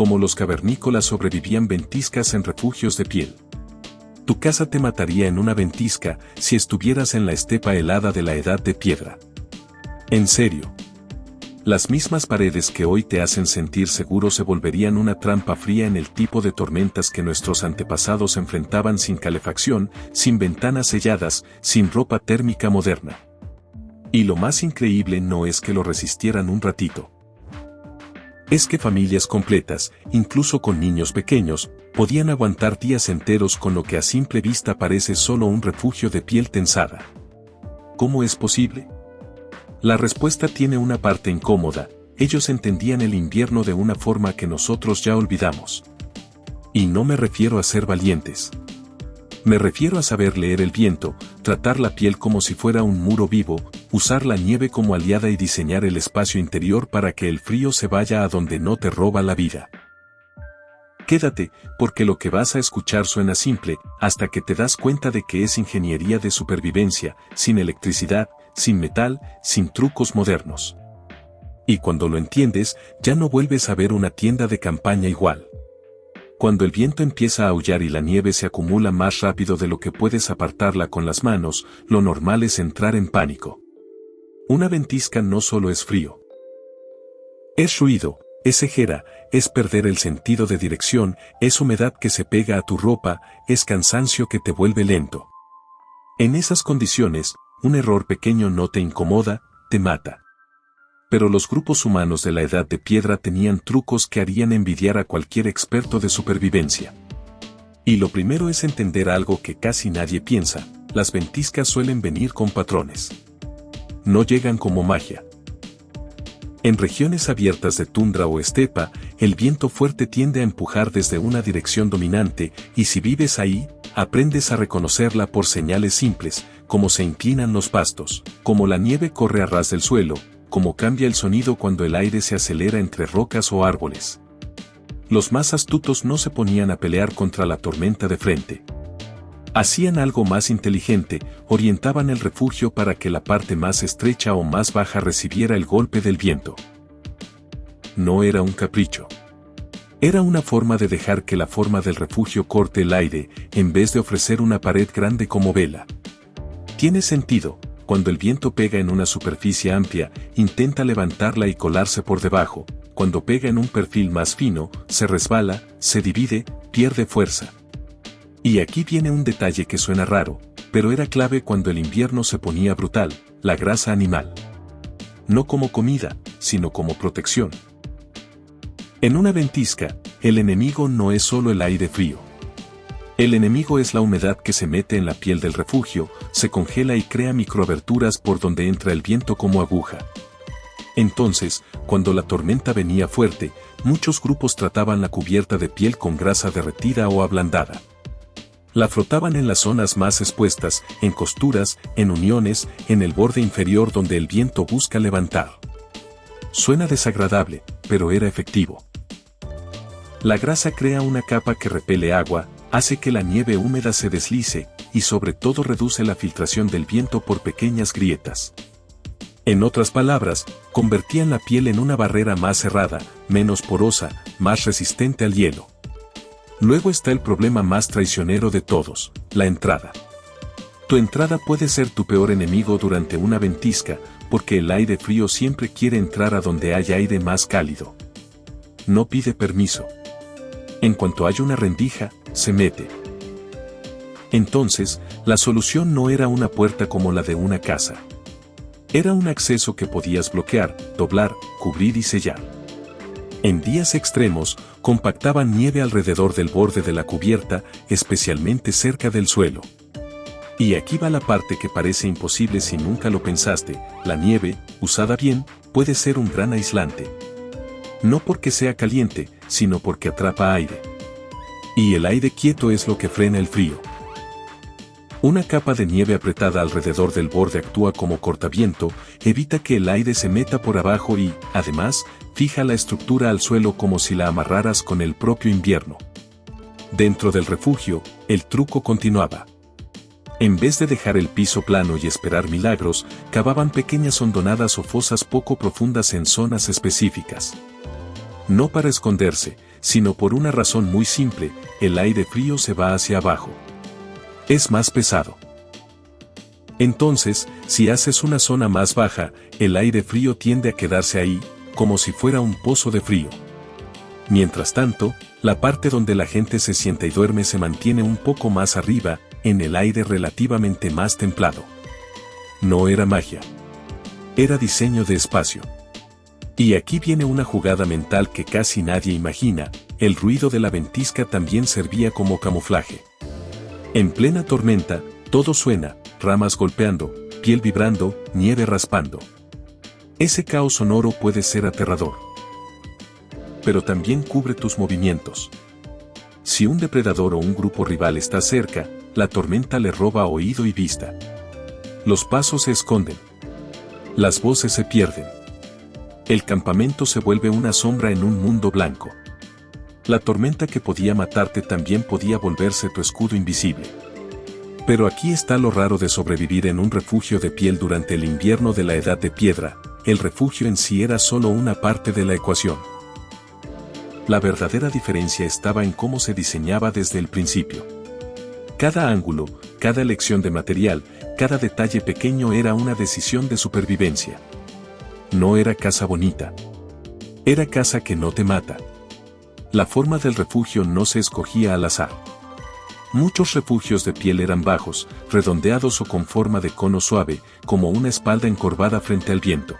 Como los cavernícolas sobrevivían ventiscas en refugios de piel. Tu casa te mataría en una ventisca si estuvieras en la estepa helada de la edad de piedra. En serio. Las mismas paredes que hoy te hacen sentir seguro se volverían una trampa fría en el tipo de tormentas que nuestros antepasados enfrentaban sin calefacción, sin ventanas selladas, sin ropa térmica moderna. Y lo más increíble no es que lo resistieran un ratito. Es que familias completas, incluso con niños pequeños, podían aguantar días enteros con lo que a simple vista parece solo un refugio de piel tensada. ¿Cómo es posible? La respuesta tiene una parte incómoda: ellos entendían el invierno de una forma que nosotros ya olvidamos. Y no me refiero a ser valientes. Me refiero a saber leer el viento, tratar la piel como si fuera un muro vivo, usar la nieve como aliada y diseñar el espacio interior para que el frío se vaya a donde no te roba la vida. Quédate, porque lo que vas a escuchar suena simple, hasta que te das cuenta de que es ingeniería de supervivencia, sin electricidad, sin metal, sin trucos modernos. Y cuando lo entiendes, ya no vuelves a ver una tienda de campaña igual. Cuando el viento empieza a aullar y la nieve se acumula más rápido de lo que puedes apartarla con las manos, lo normal es entrar en pánico. Una ventisca no solo es frío. Es ruido, es cejera, es perder el sentido de dirección, es humedad que se pega a tu ropa, es cansancio que te vuelve lento. En esas condiciones, un error pequeño no te incomoda, te mata. Pero los grupos humanos de la edad de piedra tenían trucos que harían envidiar a cualquier experto de supervivencia. Y lo primero es entender algo que casi nadie piensa: las ventiscas suelen venir con patrones. No llegan como magia. En regiones abiertas de tundra o estepa, el viento fuerte tiende a empujar desde una dirección dominante, y si vives ahí, aprendes a reconocerla por señales simples, como se inclinan los pastos, como la nieve corre a ras del suelo, como cambia el sonido cuando el aire se acelera entre rocas o árboles. Los más astutos no se ponían a pelear contra la tormenta de frente. Hacían algo más inteligente: orientaban el refugio para que la parte más estrecha o más baja recibiera el golpe del viento. No era un capricho. Era una forma de dejar que la forma del refugio corte el aire, en vez de ofrecer una pared grande como vela. Tiene sentido: cuando el viento pega en una superficie amplia, intenta levantarla y colarse por debajo; cuando pega en un perfil más fino, se resbala, se divide, pierde fuerza. Y aquí viene un detalle que suena raro, pero era clave cuando el invierno se ponía brutal: la grasa animal. No como comida, sino como protección. En una ventisca, el enemigo no es solo el aire frío. El enemigo es la humedad que se mete en la piel del refugio, se congela y crea microaberturas por donde entra el viento como aguja. Entonces, cuando la tormenta venía fuerte, muchos grupos trataban la cubierta de piel con grasa derretida o ablandada. La frotaban en las zonas más expuestas, en costuras, en uniones, en el borde inferior donde el viento busca levantar. Suena desagradable, pero era efectivo. La grasa crea una capa que repele agua, hace que la nieve húmeda se deslice, y sobre todo reduce la filtración del viento por pequeñas grietas. En otras palabras, convertían la piel en una barrera más cerrada, menos porosa, más resistente al hielo. Luego está el problema más traicionero de todos: la entrada. Tu entrada puede ser tu peor enemigo durante una ventisca, porque el aire frío siempre quiere entrar a donde hay aire más cálido. No pide permiso. En cuanto hay una rendija, se mete. Entonces, la solución no era una puerta como la de una casa. Era un acceso que podías bloquear, doblar, cubrir y sellar. En días extremos, compactaban nieve alrededor del borde de la cubierta, especialmente cerca del suelo. Y aquí va la parte que parece imposible si nunca lo pensaste: la nieve, usada bien, puede ser un gran aislante. No porque sea caliente, sino porque atrapa aire. Y el aire quieto es lo que frena el frío. Una capa de nieve apretada alrededor del borde actúa como cortaviento, evita que el aire se meta por abajo y, además, fija la estructura al suelo como si la amarraras con el propio invierno. Dentro del refugio, el truco continuaba. En vez de dejar el piso plano y esperar milagros, cavaban pequeñas hondonadas o fosas poco profundas en zonas específicas. No para esconderse, sino por una razón muy simple: el aire frío se va hacia abajo. Es más pesado. Entonces, si haces una zona más baja, el aire frío tiende a quedarse ahí, como si fuera un pozo de frío. Mientras tanto, la parte donde la gente se sienta y duerme se mantiene un poco más arriba, en el aire relativamente más templado. No era magia. Era diseño de espacio. Y aquí viene una jugada mental que casi nadie imagina: el ruido de la ventisca también servía como camuflaje. En plena tormenta, todo suena: ramas golpeando, piel vibrando, nieve raspando. Ese caos sonoro puede ser aterrador. Pero también cubre tus movimientos. Si un depredador o un grupo rival está cerca, la tormenta le roba oído y vista. Los pasos se esconden. Las voces se pierden. El campamento se vuelve una sombra en un mundo blanco. La tormenta que podía matarte también podía volverse tu escudo invisible. Pero aquí está lo raro de sobrevivir en un refugio de piel durante el invierno de la Edad de Piedra: el refugio en sí era solo una parte de la ecuación. La verdadera diferencia estaba en cómo se diseñaba desde el principio. Cada ángulo, cada elección de material, cada detalle pequeño era una decisión de supervivencia. No era casa bonita. Era casa que no te mata. La forma del refugio no se escogía al azar. Muchos refugios de piel eran bajos, redondeados o con forma de cono suave, como una espalda encorvada frente al viento.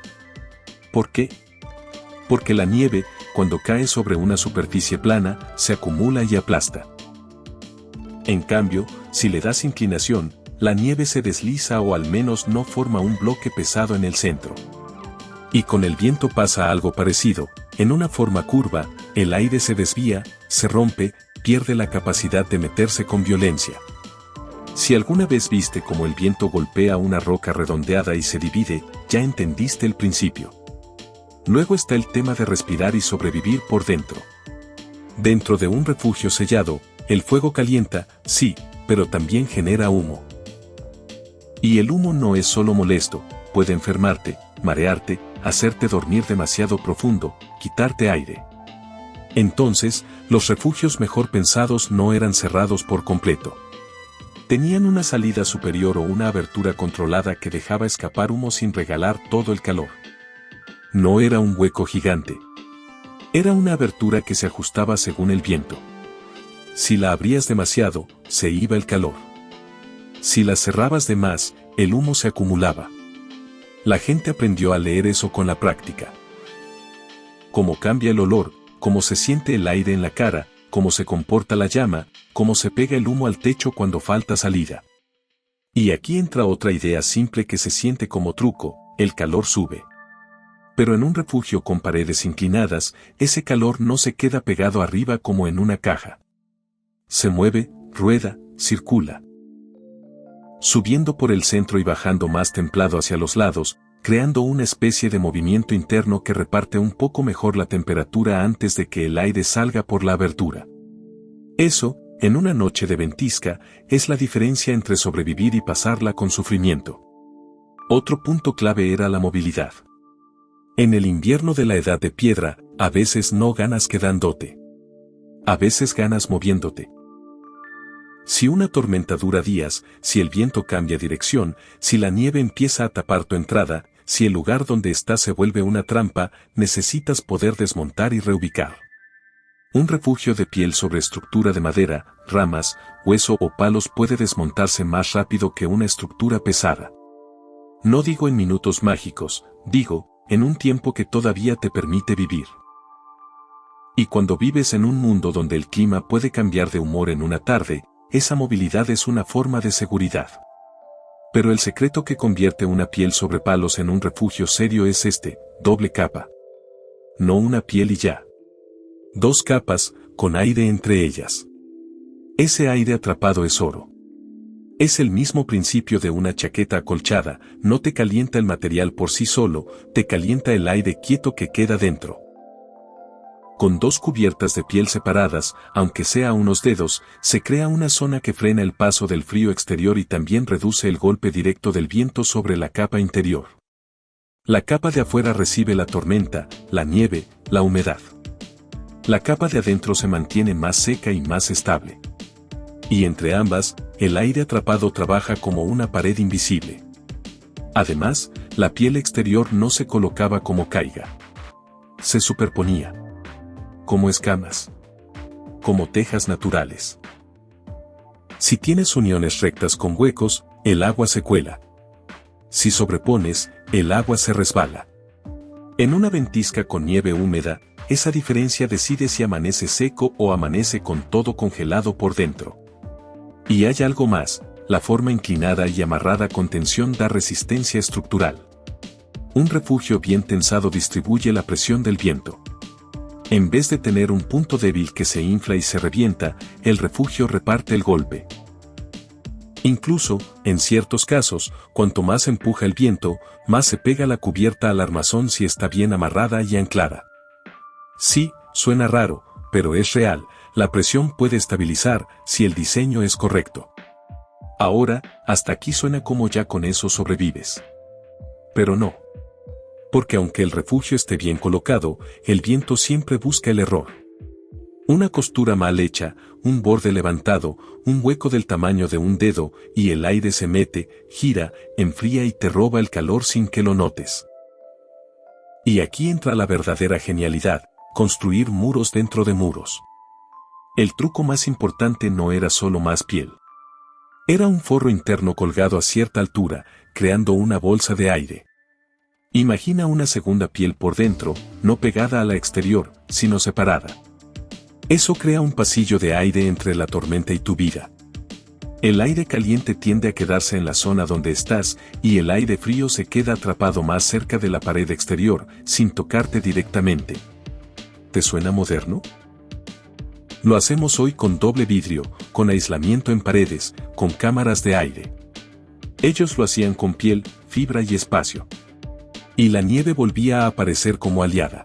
¿Por qué? Porque la nieve, cuando cae sobre una superficie plana, se acumula y aplasta. En cambio, si le das inclinación, la nieve se desliza o al menos no forma un bloque pesado en el centro. Y con el viento pasa algo parecido: en una forma curva, el aire se desvía, se rompe, pierde la capacidad de meterse con violencia. Si alguna vez viste cómo el viento golpea una roca redondeada y se divide, ya entendiste el principio. Luego está el tema de respirar y sobrevivir por dentro. Dentro de un refugio sellado, el fuego calienta, sí, pero también genera humo. Y el humo no es solo molesto: puede enfermarte, marearte, hacerte dormir demasiado profundo, quitarte aire. Entonces, los refugios mejor pensados no eran cerrados por completo. Tenían una salida superior o una abertura controlada que dejaba escapar humo sin regalar todo el calor. No era un hueco gigante. Era una abertura que se ajustaba según el viento. Si la abrías demasiado, se iba el calor. Si la cerrabas de más, el humo se acumulaba. La gente aprendió a leer eso con la práctica. Cómo cambia el olor, cómo se siente el aire en la cara, cómo se comporta la llama, cómo se pega el humo al techo cuando falta salida. Y aquí entra otra idea simple que se siente como truco: el calor sube. Pero en un refugio con paredes inclinadas, ese calor no se queda pegado arriba como en una caja. Se mueve, rueda, circula. Subiendo por el centro y bajando más templado hacia los lados, creando una especie de movimiento interno que reparte un poco mejor la temperatura antes de que el aire salga por la abertura. Eso, en una noche de ventisca, es la diferencia entre sobrevivir y pasarla con sufrimiento. Otro punto clave era la movilidad. En el invierno de la Edad de Piedra, a veces no ganas quedándote. A veces ganas moviéndote. Si una tormenta dura días, si el viento cambia dirección, si la nieve empieza a tapar tu entrada, si el lugar donde estás se vuelve una trampa, necesitas poder desmontar y reubicar. Un refugio de piel sobre estructura de madera, ramas, hueso o palos puede desmontarse más rápido que una estructura pesada. No digo en minutos mágicos, digo, en un tiempo que todavía te permite vivir. Y cuando vives en un mundo donde el clima puede cambiar de humor en una tarde, esa movilidad es una forma de seguridad. Pero el secreto que convierte una piel sobre palos en un refugio serio es este: doble capa. No una piel y ya. 2 capas, con aire entre ellas. Ese aire atrapado es oro. Es el mismo principio de una chaqueta acolchada: no te calienta el material por sí solo, te calienta el aire quieto que queda dentro. Con 2 cubiertas de piel separadas, aunque sea a unos dedos, se crea una zona que frena el paso del frío exterior y también reduce el golpe directo del viento sobre la capa interior. La capa de afuera recibe la tormenta, la nieve, la humedad. La capa de adentro se mantiene más seca y más estable. Y entre ambas, el aire atrapado trabaja como una pared invisible. Además, la piel exterior no se colocaba como caiga. Se superponía. Como escamas. Como tejas naturales. Si tienes uniones rectas con huecos, el agua se cuela. Si sobrepones, el agua se resbala. En una ventisca con nieve húmeda, esa diferencia decide si amanece seco o amanece con todo congelado por dentro. Y hay algo más, la forma inclinada y amarrada con tensión da resistencia estructural. Un refugio bien tensado distribuye la presión del viento. En vez de tener un punto débil que se infla y se revienta, el refugio reparte el golpe. Incluso, en ciertos casos, cuanto más empuja el viento, más se pega la cubierta al armazón si está bien amarrada y anclada. Sí, suena raro, pero es real, la presión puede estabilizar si el diseño es correcto. Ahora, hasta aquí suena como ya con eso sobrevives. Pero no. Porque aunque el refugio esté bien colocado, el viento siempre busca el error. Una costura mal hecha, un borde levantado, un hueco del tamaño de un dedo, y el aire se mete, gira, enfría y te roba el calor sin que lo notes. Y aquí entra la verdadera genialidad, construir muros dentro de muros. El truco más importante no era solo más piel. Era un forro interno colgado a cierta altura, creando una bolsa de aire. Imagina una segunda piel por dentro, no pegada a la exterior, sino separada. Eso crea un pasillo de aire entre la tormenta y tu vida. El aire caliente tiende a quedarse en la zona donde estás, y el aire frío se queda atrapado más cerca de la pared exterior, sin tocarte directamente. ¿Te suena moderno? Lo hacemos hoy con doble vidrio, con aislamiento en paredes, con cámaras de aire. Ellos lo hacían con piel, fibra y espacio. Y la nieve volvía a aparecer como aliada.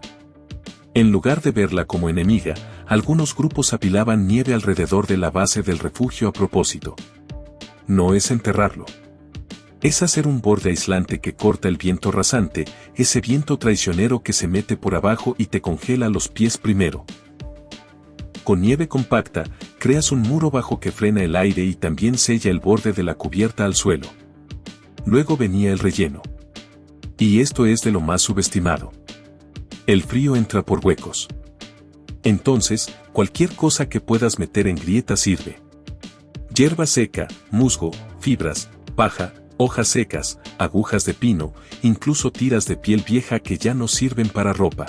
En lugar de verla como enemiga, algunos grupos apilaban nieve alrededor de la base del refugio a propósito. No es enterrarlo. Es hacer un borde aislante que corta el viento rasante, ese viento traicionero que se mete por abajo y te congela los pies primero. Con nieve compacta, creas un muro bajo que frena el aire y también sella el borde de la cubierta al suelo. Luego venía el relleno. Y esto es de lo más subestimado. El frío entra por huecos. Entonces, cualquier cosa que puedas meter en grietas sirve. Hierba seca, musgo, fibras, paja, hojas secas, agujas de pino, incluso tiras de piel vieja que ya no sirven para ropa.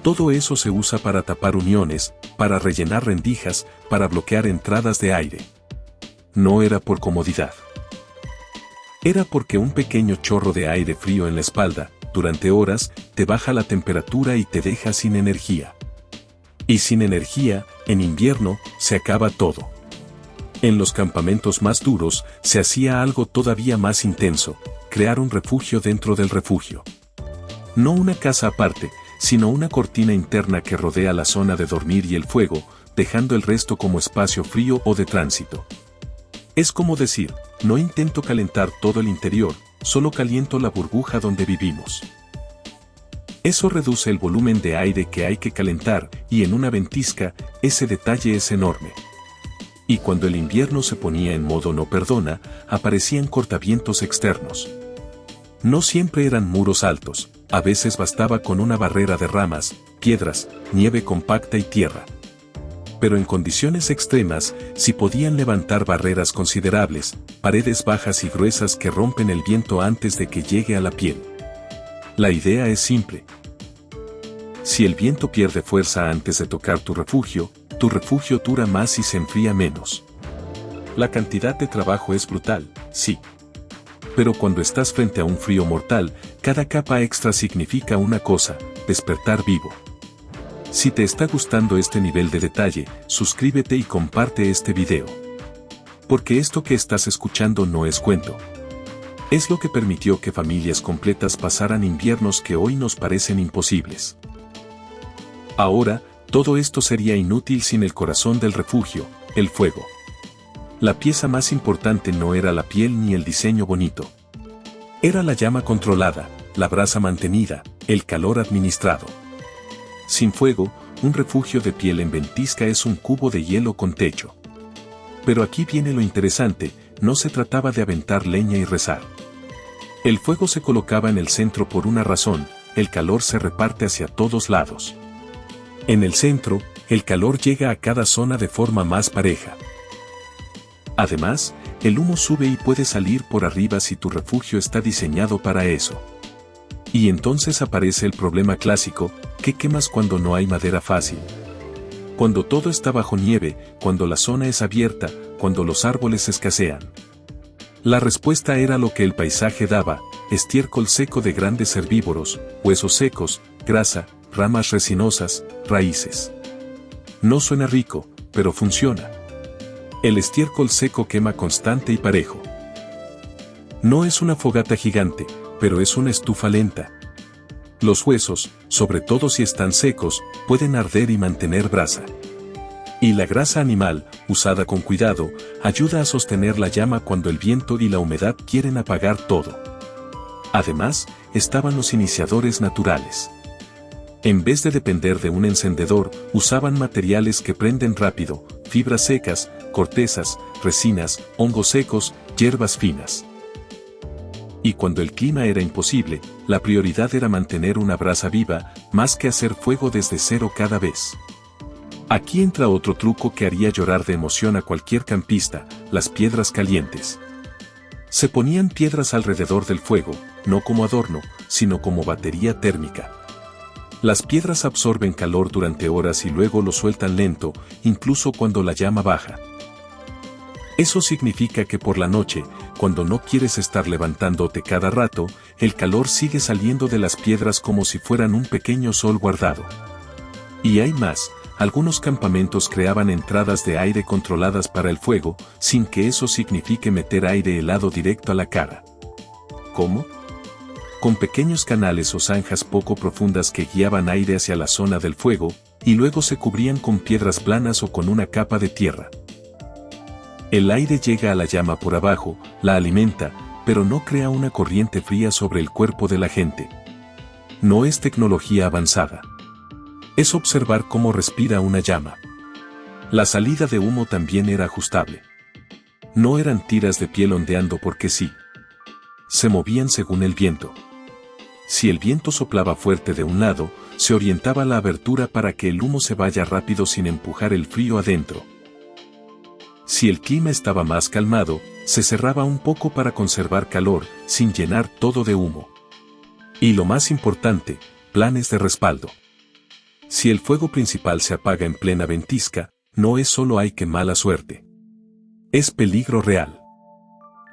Todo eso se usa para tapar uniones, para rellenar rendijas, para bloquear entradas de aire. No era por comodidad. Era porque un pequeño chorro de aire frío en la espalda, durante horas, te baja la temperatura y te deja sin energía. Y sin energía, en invierno, se acaba todo. En los campamentos más duros, se hacía algo todavía más intenso, crear un refugio dentro del refugio. No una casa aparte, sino una cortina interna que rodea la zona de dormir y el fuego, dejando el resto como espacio frío o de tránsito. Es como decir, no intento calentar todo el interior, solo caliento la burbuja donde vivimos. Eso reduce el volumen de aire que hay que calentar, y en una ventisca, ese detalle es enorme. Y cuando el invierno se ponía en modo no perdona, aparecían cortavientos externos. No siempre eran muros altos, a veces bastaba con una barrera de ramas, piedras, nieve compacta y tierra. Pero en condiciones extremas, sí podían levantar barreras considerables, paredes bajas y gruesas que rompen el viento antes de que llegue a la piel. La idea es simple. Si el viento pierde fuerza antes de tocar tu refugio dura más y se enfría menos. La cantidad de trabajo es brutal, sí. Pero cuando estás frente a un frío mortal, cada capa extra significa una cosa: despertar vivo. Si te está gustando este nivel de detalle, suscríbete y comparte este video. Porque esto que estás escuchando no es cuento. Es lo que permitió que familias completas pasaran inviernos que hoy nos parecen imposibles. Ahora, todo esto sería inútil sin el corazón del refugio, el fuego. La pieza más importante no era la piel ni el diseño bonito. Era la llama controlada, la brasa mantenida, el calor administrado. Sin fuego, un refugio de piel en ventisca es un cubo de hielo con techo. Pero aquí viene lo interesante, no se trataba de aventar leña y rezar. El fuego se colocaba en el centro por una razón, el calor se reparte hacia todos lados. En el centro, el calor llega a cada zona de forma más pareja. Además, el humo sube y puede salir por arriba si tu refugio está diseñado para eso. Y entonces aparece el problema clásico, ¿qué quemas cuando no hay madera fácil? Cuando todo está bajo nieve, cuando la zona es abierta, cuando los árboles escasean. La respuesta era lo que el paisaje daba, estiércol seco de grandes herbívoros, huesos secos, grasa, ramas resinosas, raíces. No suena rico, pero funciona. El estiércol seco quema constante y parejo. No es una fogata gigante, pero es una estufa lenta. Los huesos, sobre todo si están secos, pueden arder y mantener brasa. Y la grasa animal, usada con cuidado, ayuda a sostener la llama cuando el viento y la humedad quieren apagar todo. Además, estaban los iniciadores naturales. En vez de depender de un encendedor, usaban materiales que prenden rápido, fibras secas, cortezas, resinas, hongos secos, hierbas finas. Y cuando el clima era imposible, la prioridad era mantener una brasa viva, más que hacer fuego desde cero cada vez. Aquí entra otro truco que haría llorar de emoción a cualquier campista, las piedras calientes. Se ponían piedras alrededor del fuego, no como adorno, sino como batería térmica. Las piedras absorben calor durante horas y luego lo sueltan lento, incluso cuando la llama baja. Eso significa que por la noche, cuando no quieres estar levantándote cada rato, el calor sigue saliendo de las piedras como si fueran un pequeño sol guardado. Y hay más, algunos campamentos creaban entradas de aire controladas para el fuego, sin que eso signifique meter aire helado directo a la cara. ¿Cómo? Con pequeños canales o zanjas poco profundas que guiaban aire hacia la zona del fuego, y luego se cubrían con piedras planas o con una capa de tierra. El aire llega a la llama por abajo, la alimenta, pero no crea una corriente fría sobre el cuerpo de la gente. No es tecnología avanzada. Es observar cómo respira una llama. La salida de humo también era ajustable. No eran tiras de piel ondeando porque sí. Se movían según el viento. Si el viento soplaba fuerte de un lado, se orientaba la abertura para que el humo se vaya rápido sin empujar el frío adentro. Si el clima estaba más calmado, se cerraba un poco para conservar calor, sin llenar todo de humo. Y lo más importante, planes de respaldo. Si el fuego principal se apaga en plena ventisca, no es solo hay que mala suerte. Es peligro real.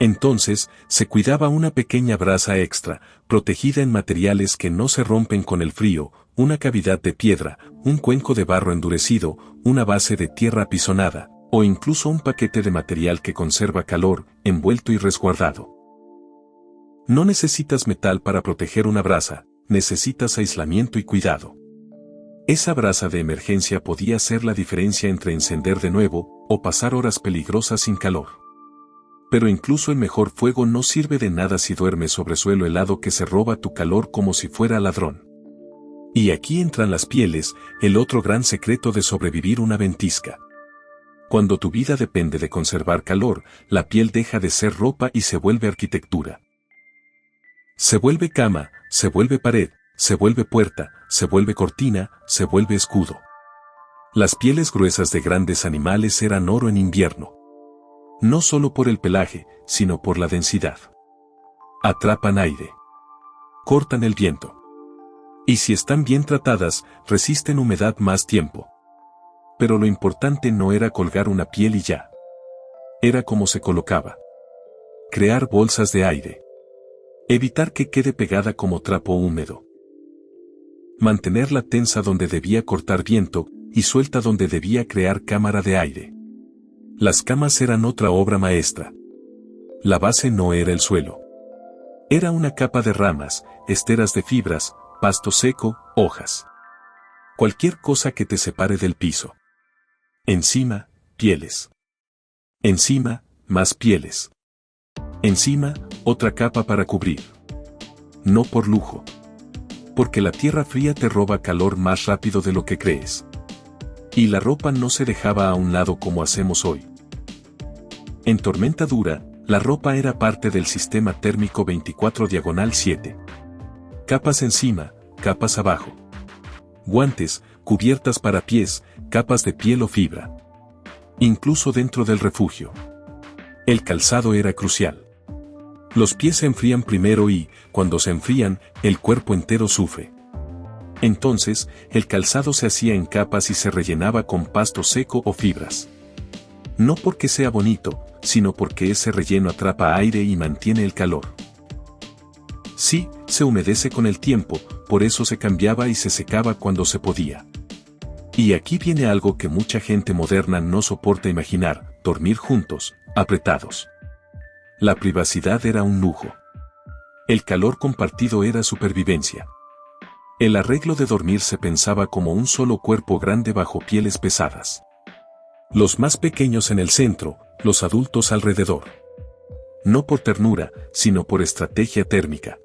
Entonces, se cuidaba una pequeña brasa extra, protegida en materiales que no se rompen con el frío, una cavidad de piedra, un cuenco de barro endurecido, una base de tierra apisonada, o incluso un paquete de material que conserva calor, envuelto y resguardado. No necesitas metal para proteger una brasa, necesitas aislamiento y cuidado. Esa brasa de emergencia podía ser la diferencia entre encender de nuevo, o pasar horas peligrosas sin calor. Pero incluso el mejor fuego no sirve de nada si duermes sobre suelo helado que se roba tu calor como si fuera ladrón. Y aquí entran las pieles, el otro gran secreto de sobrevivir una ventisca. Cuando tu vida depende de conservar calor, la piel deja de ser ropa y se vuelve arquitectura. Se vuelve cama, se vuelve pared, se vuelve puerta, se vuelve cortina, se vuelve escudo. Las pieles gruesas de grandes animales eran oro en invierno. No solo por el pelaje, sino por la densidad. Atrapan aire. Cortan el viento. Y si están bien tratadas, resisten humedad más tiempo. Pero lo importante no era colgar una piel y ya. Era cómo se colocaba. Crear bolsas de aire. Evitar que quede pegada como trapo húmedo. Mantenerla tensa donde debía cortar viento, y suelta donde debía crear cámara de aire. Las camas eran otra obra maestra. La base no era el suelo. Era una capa de ramas, esteras de fibras, pasto seco, hojas. Cualquier cosa que te separe del piso. Encima, pieles. Encima, más pieles. Encima, otra capa para cubrir. No por lujo. Porque la tierra fría te roba calor más rápido de lo que crees. Y la ropa no se dejaba a un lado como hacemos hoy. En tormenta dura, la ropa era parte del sistema térmico 24/7. Capas encima, capas abajo. Guantes, cubiertas para pies, capas de piel o fibra. Incluso dentro del refugio. El calzado era crucial. Los pies se enfrían primero y, cuando se enfrían, el cuerpo entero sufre. Entonces, el calzado se hacía en capas y se rellenaba con pasto seco o fibras. No porque sea bonito, sino porque ese relleno atrapa aire y mantiene el calor. Sí, se humedece con el tiempo, por eso se cambiaba y se secaba cuando se podía. Y aquí viene algo que mucha gente moderna no soporta imaginar: dormir juntos, apretados. La privacidad era un lujo. El calor compartido era supervivencia. El arreglo de dormir se pensaba como un solo cuerpo grande bajo pieles pesadas. Los más pequeños en el centro, los adultos alrededor. No por ternura, sino por estrategia térmica.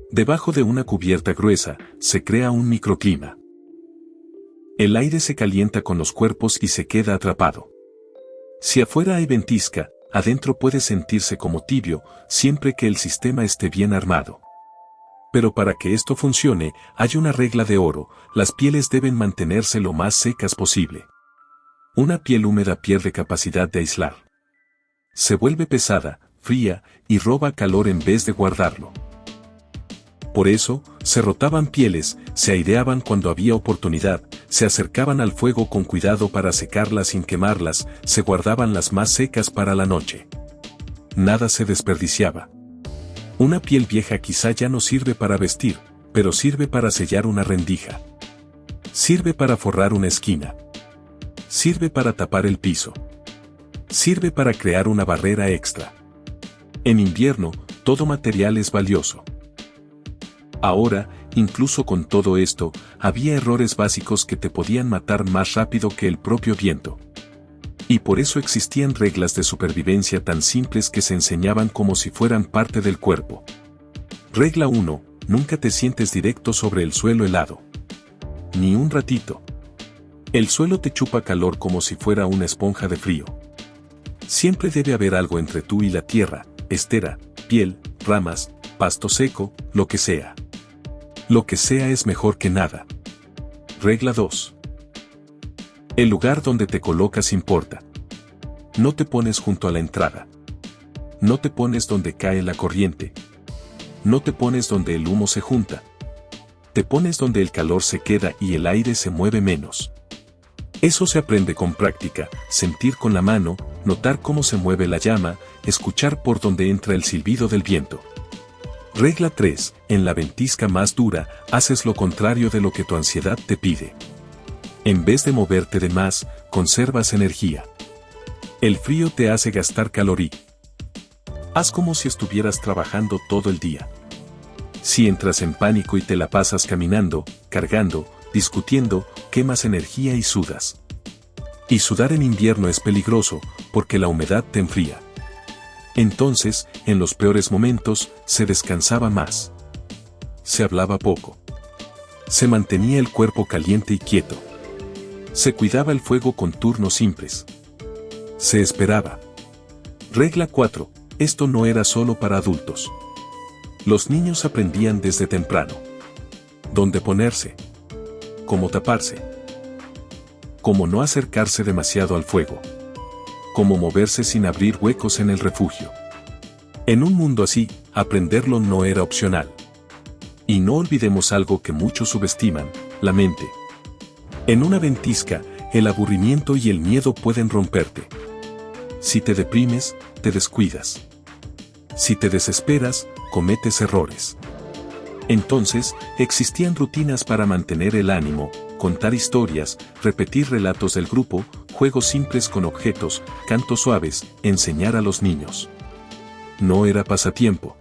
Debajo de una cubierta gruesa, se crea un microclima. El aire se calienta con los cuerpos y se queda atrapado. Si afuera hay ventisca, adentro puede sentirse como tibio, siempre que el sistema esté bien armado. Pero para que esto funcione, hay una regla de oro: las pieles deben mantenerse lo más secas posible. Una piel húmeda pierde capacidad de aislar. Se vuelve pesada, fría, y roba calor en vez de guardarlo. Por eso, se rotaban pieles, se aireaban cuando había oportunidad, se acercaban al fuego con cuidado para secarlas sin quemarlas, se guardaban las más secas para la noche. Nada se desperdiciaba. Una piel vieja quizá ya no sirve para vestir, pero sirve para sellar una rendija. Sirve para forrar una esquina. Sirve para tapar el piso. Sirve para crear una barrera extra. En invierno, todo material es valioso. Ahora, incluso con todo esto, había errores básicos que te podían matar más rápido que el propio viento. Y por eso existían reglas de supervivencia tan simples que se enseñaban como si fueran parte del cuerpo. Regla 1. Nunca te sientes directo sobre el suelo helado. Ni un ratito. El suelo te chupa calor como si fuera una esponja de frío. Siempre debe haber algo entre tú y la tierra: estera, piel, ramas, pasto seco, lo que sea. Lo que sea es mejor que nada. Regla 2. El lugar donde te colocas importa. No te pones junto a la entrada. No te pones donde cae la corriente. No te pones donde el humo se junta. Te pones donde el calor se queda y el aire se mueve menos. Eso se aprende con práctica: sentir con la mano, notar cómo se mueve la llama, escuchar por dónde entra el silbido del viento. Regla 3. En la ventisca más dura, haces lo contrario de lo que tu ansiedad te pide. En vez de moverte de más, conservas energía. El frío te hace gastar caloría. Haz como si estuvieras trabajando todo el día. Si entras en pánico y te la pasas caminando, cargando, discutiendo, quemas energía y sudas. Y sudar en invierno es peligroso, porque la humedad te enfría. Entonces, en los peores momentos, se descansaba más. Se hablaba poco. Se mantenía el cuerpo caliente y quieto. Se cuidaba el fuego con turnos simples. Se esperaba. Regla 4. Esto no era solo para adultos. Los niños aprendían desde temprano. Dónde ponerse. Cómo taparse. Cómo no acercarse demasiado al fuego. Cómo moverse sin abrir huecos en el refugio. En un mundo así, aprenderlo no era opcional. Y no olvidemos algo que muchos subestiman: la mente. En una ventisca, el aburrimiento y el miedo pueden romperte. Si te deprimes, te descuidas. Si te desesperas, cometes errores. Entonces, existían rutinas para mantener el ánimo: contar historias, repetir relatos del grupo, juegos simples con objetos, cantos suaves, enseñar a los niños. No era pasatiempo.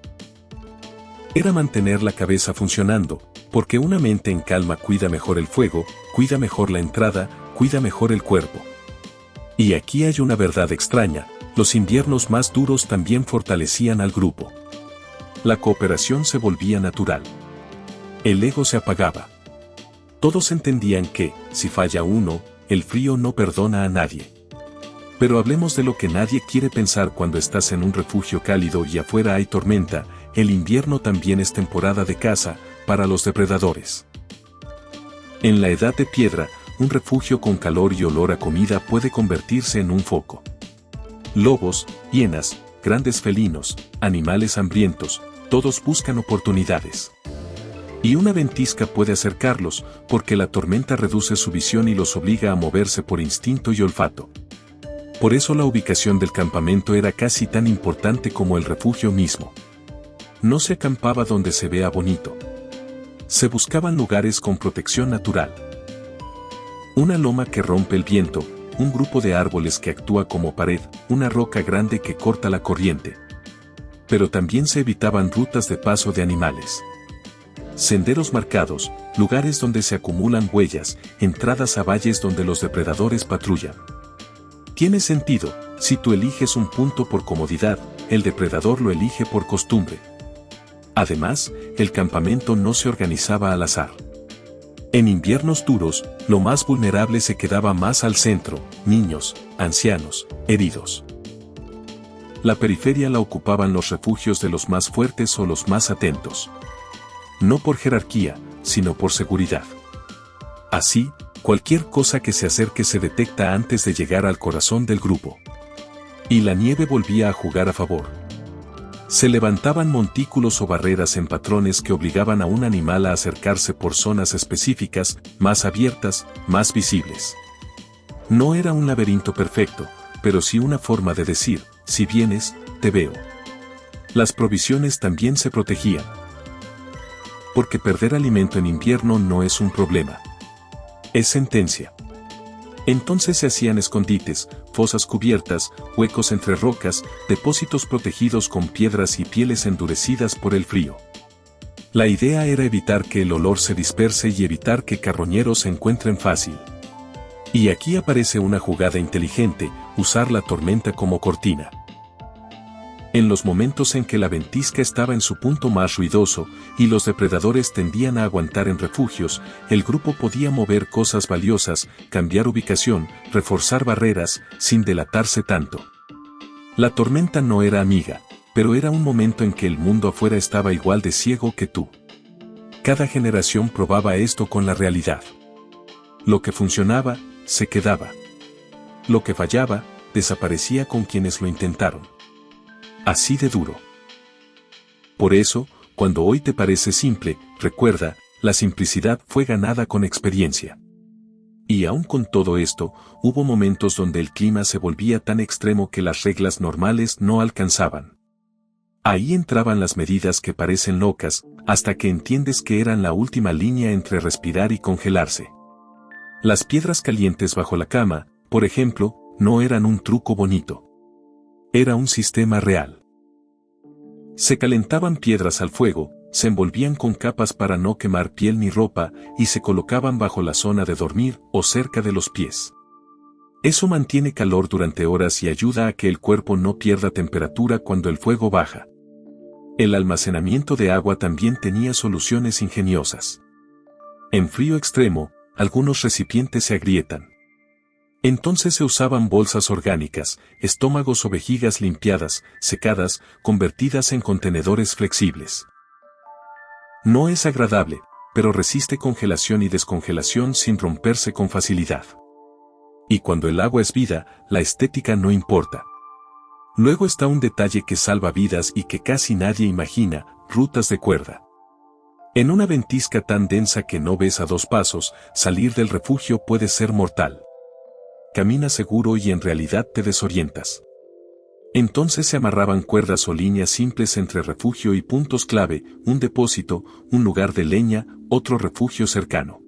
Era mantener la cabeza funcionando, porque una mente en calma cuida mejor el fuego, cuida mejor la entrada, cuida mejor el cuerpo. Y aquí hay una verdad extraña: los inviernos más duros también fortalecían al grupo. La cooperación se volvía natural. El ego se apagaba. Todos entendían que, si falla uno, el frío no perdona a nadie. Pero hablemos de lo que nadie quiere pensar cuando estás en un refugio cálido y afuera hay tormenta. El invierno también es temporada de caza para los depredadores. En la Edad de Piedra, un refugio con calor y olor a comida puede convertirse en un foco. Lobos, hienas, grandes felinos, animales hambrientos, todos buscan oportunidades. Y una ventisca puede acercarlos, porque la tormenta reduce su visión y los obliga a moverse por instinto y olfato. Por eso la ubicación del campamento era casi tan importante como el refugio mismo. No se acampaba donde se vea bonito. Se buscaban lugares con protección natural. Una loma que rompe el viento, un grupo de árboles que actúa como pared, una roca grande que corta la corriente. Pero también se evitaban rutas de paso de animales. Senderos marcados, lugares donde se acumulan huellas, entradas a valles donde los depredadores patrullan. Tiene sentido, si tú eliges un punto por comodidad, el depredador lo elige por costumbre. Además, el campamento no se organizaba al azar. En inviernos duros, lo más vulnerable se quedaba más al centro, niños, ancianos, heridos. La periferia la ocupaban los refugios de los más fuertes o los más atentos. No por jerarquía, sino por seguridad. Así, cualquier cosa que se acerque se detecta antes de llegar al corazón del grupo. Y la nieve volvía a jugar a favor. Se levantaban montículos o barreras en patrones que obligaban a un animal a acercarse por zonas específicas, más abiertas, más visibles. No era un laberinto perfecto, pero sí una forma de decir, si vienes, te veo. Las provisiones también se protegían. Porque perder alimento en invierno no es un problema. Es sentencia. Entonces se hacían escondites, fosas cubiertas, huecos entre rocas, depósitos protegidos con piedras y pieles endurecidas por el frío. La idea era evitar que el olor se disperse y evitar que carroñeros se encuentren fácil. Y aquí aparece una jugada inteligente, usar la tormenta como cortina. En los momentos en que la ventisca estaba en su punto más ruidoso, y los depredadores tendían a aguantar en refugios, el grupo podía mover cosas valiosas, cambiar ubicación, reforzar barreras, sin delatarse tanto. La tormenta no era amiga, pero era un momento en que el mundo afuera estaba igual de ciego que tú. Cada generación probaba esto con la realidad. Lo que funcionaba, se quedaba. Lo que fallaba, desaparecía con quienes lo intentaron. Así de duro. Por eso, cuando hoy te parece simple, recuerda, la simplicidad fue ganada con experiencia. Y aún con todo esto, hubo momentos donde el clima se volvía tan extremo que las reglas normales no alcanzaban. Ahí entraban las medidas que parecen locas, hasta que entiendes que eran la última línea entre respirar y congelarse. Las piedras calientes bajo la cama, por ejemplo, no eran un truco bonito. Era un sistema real. Se calentaban piedras al fuego, se envolvían con capas para no quemar piel ni ropa, y se colocaban bajo la zona de dormir o cerca de los pies. Eso mantiene calor durante horas y ayuda a que el cuerpo no pierda temperatura cuando el fuego baja. El almacenamiento de agua también tenía soluciones ingeniosas. En frío extremo, algunos recipientes se agrietan. Entonces se usaban bolsas orgánicas, estómagos o vejigas limpiadas, secadas, convertidas en contenedores flexibles. No es agradable, pero resiste congelación y descongelación sin romperse con facilidad. Y cuando el agua es vida, la estética no importa. Luego está un detalle que salva vidas y que casi nadie imagina, rutas de cuerda. En una ventisca tan densa que no ves a 2 pasos, salir del refugio puede ser mortal. Camina seguro y en realidad te desorientas. Entonces se amarraban cuerdas o líneas simples entre refugio y puntos clave, un depósito, un lugar de leña, otro refugio cercano.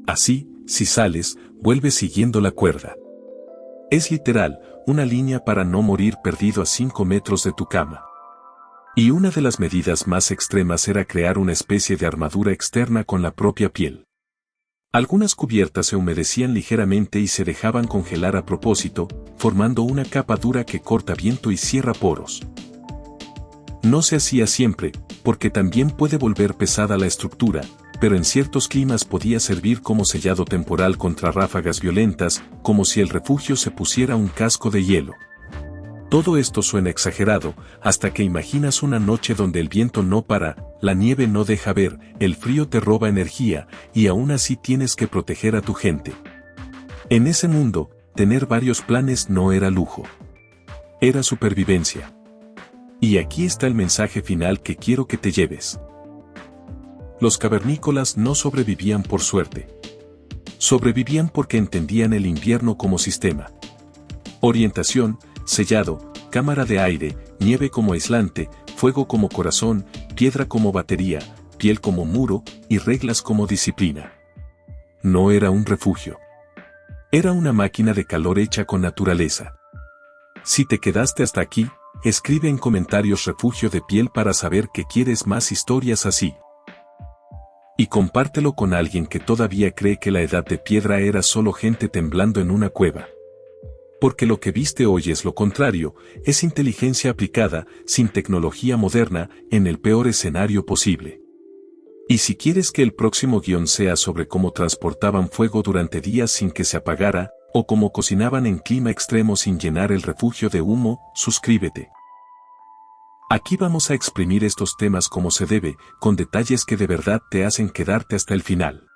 Así, si sales, vuelves siguiendo la cuerda. Es literal, una línea para no morir perdido a 5 metros de tu cama. Y una de las medidas más extremas era crear una especie de armadura externa con la propia piel. Algunas cubiertas se humedecían ligeramente y se dejaban congelar a propósito, formando una capa dura que corta viento y cierra poros. No se hacía siempre, porque también puede volver pesada la estructura, pero en ciertos climas podía servir como sellado temporal contra ráfagas violentas, como si el refugio se pusiera un casco de hielo. Todo esto suena exagerado, hasta que imaginas una noche donde el viento no para, la nieve no deja ver, el frío te roba energía, y aún así tienes que proteger a tu gente. En ese mundo, tener varios planes no era lujo. Era supervivencia. Y aquí está el mensaje final que quiero que te lleves. Los cavernícolas no sobrevivían por suerte. Sobrevivían porque entendían el invierno como sistema. Orientación, sellado, cámara de aire, nieve como aislante, fuego como corazón, piedra como batería, piel como muro, y reglas como disciplina. No era un refugio. Era una máquina de calor hecha con naturaleza. Si te quedaste hasta aquí, escribe en comentarios refugio de piel para saber que quieres más historias así. Y compártelo con alguien que todavía cree que la edad de piedra era solo gente temblando en una cueva. Porque lo que viste hoy es lo contrario, es inteligencia aplicada, sin tecnología moderna, en el peor escenario posible. Y si quieres que el próximo guión sea sobre cómo transportaban fuego durante días sin que se apagara, o cómo cocinaban en clima extremo sin llenar el refugio de humo, suscríbete. Aquí vamos a exprimir estos temas como se debe, con detalles que de verdad te hacen quedarte hasta el final.